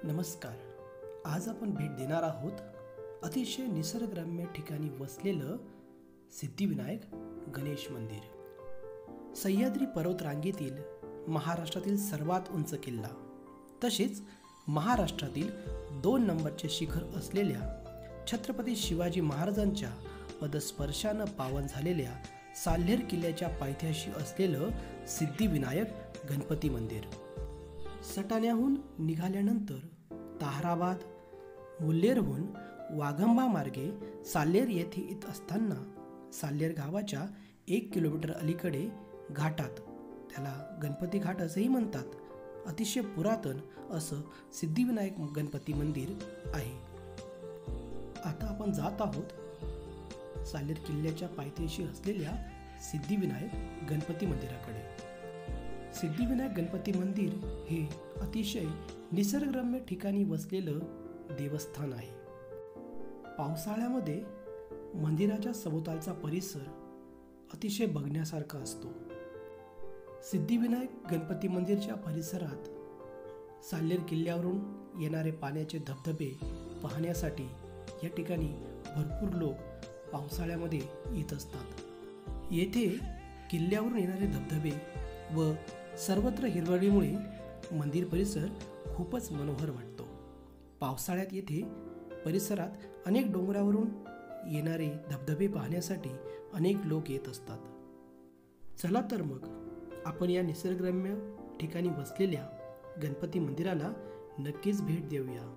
नमस्कार. आज आपण भेट देणार आहोत अतिशय निसर्गरम्य ठिकाणी वसलेलं सिद्धिविनायक गणेश मंदिर. सह्याद्री पर्वतरांगेतील महाराष्ट्रातील सर्वात उंच किल्ला, तसेच महाराष्ट्रातील 2 नंबरचे शिखर असलेल्या छत्रपती शिवाजी महाराजांच्या पदस्पर्शानं पावन झालेल्या साल्हेर किल्ल्याच्या पायथ्याशी असलेलं सिद्धिविनायक गणपती मंदिर. सटाण्याहून निघाल्यानंतर ताहराबाद, मुल्हेरहून वाघंबा मार्गे साल्हेर येथे येत असताना साल्हेर गावाच्या 1 किलोमीटर अलीकडे घाटात, त्याला गणपती घाट असेही म्हणतात, अतिशय पुरातन असं सिद्धिविनायक गणपती मंदिर आहे. आता आपण जात आहोत साल्हेर किल्ल्याच्या पायथ्याशी असलेल्या सिद्धिविनायक गणपती मंदिराकडे. सिद्धिविनायक गणपती मंदिर हे अतिशय निसर्गरम्य ठिकाणी वसलेलं देवस्थान आहे. पावसाळ्यामध्ये मंदिराच्या सभोवतालचा परिसर अतिशय बघण्यासारखा असतो. सिद्धिविनायक गणपती मंदिरच्या परिसरात साल्हेर किल्ल्यावरून येणारे पाण्याचे धबधबे पाहण्यासाठी या ठिकाणी भरपूर लोक पावसाळ्यामध्ये येत असतात. येथे किल्ल्यावरून येणारे धबधबे व सर्वत्र हिरवळीमुळे मंदिर परिसर खूपच मनोहर वाटतो. पावसाळ्यात येथे परिसरात अनेक डोंगरावरून येणारे धबधबे पाहण्यासाठी अनेक लोक येत असतात. चला तर मग आपण या निसर्गरम्य ठिकाणी वसलेल्या गणपती मंदिराला नक्कीच भेट देऊया.